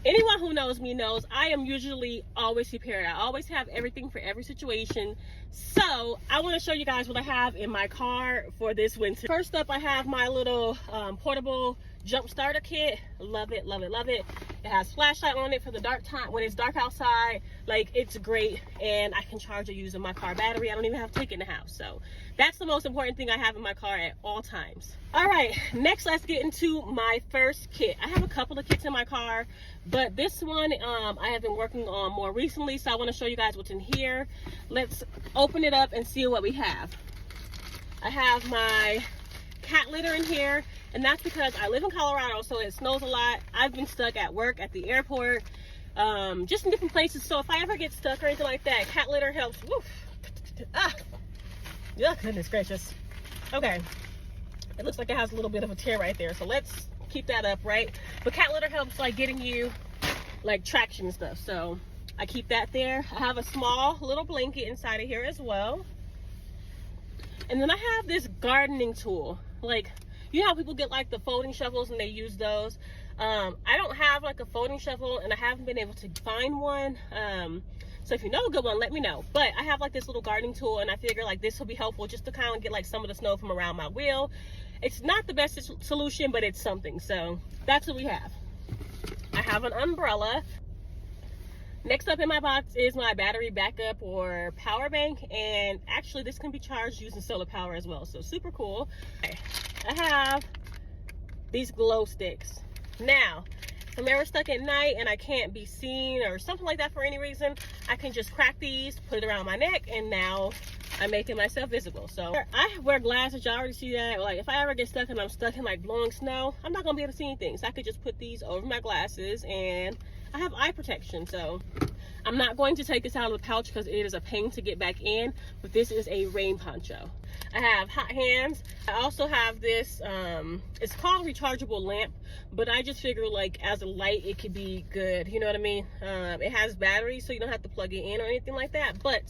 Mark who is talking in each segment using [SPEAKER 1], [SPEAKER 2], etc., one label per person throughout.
[SPEAKER 1] Anyone who knows me knows I am usually always prepared. I always have everything for every situation. So I want to show you guys what I have in my car for this winter. First up, I have my little portable jump starter kit. Love it, love it, love it. It has flashlight on it for the dark time when it's dark outside. Like, it's great, and I can charge it using my car battery. I don't even have to take it in the house. So that's the most important thing I have in my car at all times. All right, next let's get into my first kit. I have a couple of kits in my car, but this one I have been working on more recently, so I want to show you guys what's in here. Let's open it up and see what we have. I have my cat litter in here, and that's because I live in Colorado, so it snows a lot. I've been stuck at work, at the airport, just in different places. So if I ever get stuck or anything like that, cat litter helps. Woof. Ah. Yeah, goodness gracious. Okay, it looks like it has a little bit of a tear right there, so let's keep that up, right? But cat litter helps like getting you like traction and stuff, so I keep that there. I have a small little blanket inside of here as well. And then I have this gardening tool. Like, you know how people get like the folding shovels and they use those? I don't have like a folding shovel, and I haven't been able to find one. So if you know a good one, let me know. But I have like this little gardening tool, and I figure like this will be helpful just to kind of get like some of the snow from around my wheel. It's not the best solution, but it's something. So that's what we have. I have an umbrella. Next up in my box is my battery backup or power bank, and actually this can be charged using solar power as well, so super cool. Okay. I have these glow sticks. Now, if I'm ever stuck at night and I can't be seen or something like that for any reason, I can just crack these, put it around my neck, and now I'm making myself visible. So I wear glasses, y'all already see that. Like, if I ever get stuck and I'm stuck in like blowing snow, I'm not gonna be able to see anything, so I could just put these over my glasses, and I have eye protection. So I'm not going to take this out of the pouch because it is a pain to get back in, but this is a rain poncho. I have hot hands. I also have this, it's called rechargeable lamp, but I just figure like as a light, it could be good. You know what I mean? It has batteries, so you don't have to plug it in or anything like that, but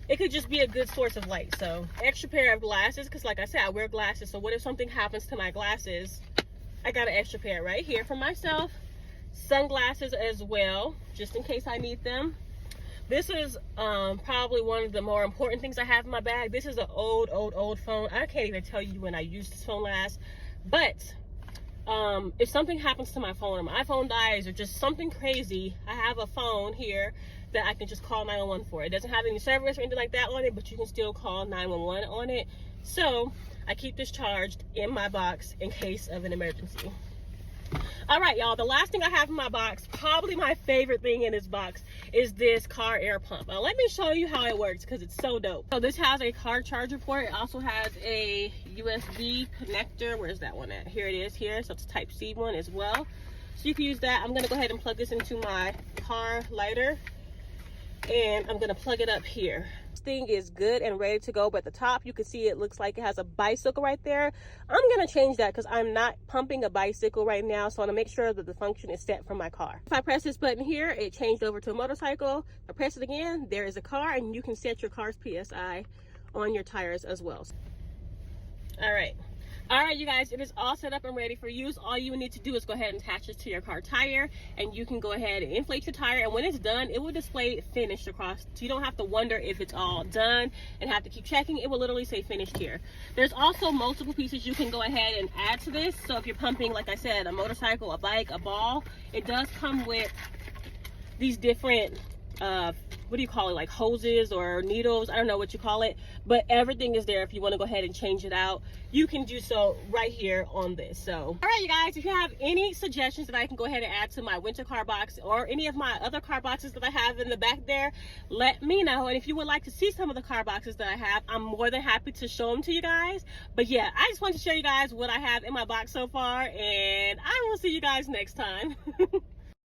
[SPEAKER 1] it could just be a good source of light. So extra pair of glasses, because like I said, I wear glasses. So what if something happens to my glasses? I got an extra pair right here for myself. Sunglasses as well, just in case I need them. This is probably one of the more important things I have in my bag. This is an old phone. I can't even tell you when I used this phone last, but if something happens to my phone, or my iPhone dies, or just something crazy, I have a phone here that I can just call 911 for. It doesn't have any service or anything like that on it, but you can still call 911 on it. So I keep this charged in my box in case of an emergency. All right, y'all, the last thing I have in my box, probably my favorite thing in this box, is this car air pump. Now let me show you how it works, because it's so dope. So this has a car charger port. It also has a USB connector. Where's that one at? Here it is here. So it's a type C one as well, so you can use that. I'm gonna go ahead and plug this into my car lighter, and I'm gonna plug it up here. This thing is good and ready to go, but at the top you can see it looks like it has a bicycle right there. I'm gonna change that because I'm not pumping a bicycle right now, so I want to make sure that the function is set for my car. If I press this button here, it changed over to a motorcycle. If I press it again, there is a car, and you can set your car's PSI on your tires as well. All right, you guys, it is all set up and ready for use. All you need to do is go ahead and attach this to your car tire, and you can go ahead and inflate your tire, and when it's done, it will display finished across, so you don't have to wonder if it's all done and have to keep checking. It will literally say finished here. There's also multiple pieces you can go ahead and add to this. So if you're pumping, like I said, a motorcycle, a bike, a ball, it does come with these different what do you call it, like hoses or needles, I don't know what you call it, but everything is there. If you want to go ahead and change it out, you can do so right here on this. So all right, you guys, if you have any suggestions that I can go ahead and add to my winter car box, or any of my other car boxes that I have in the back there, let me know. And if you would like to see some of the car boxes that I have, I'm more than happy to show them to you guys. But yeah, I just want to show you guys what I have in my box so far, and I will see you guys next time.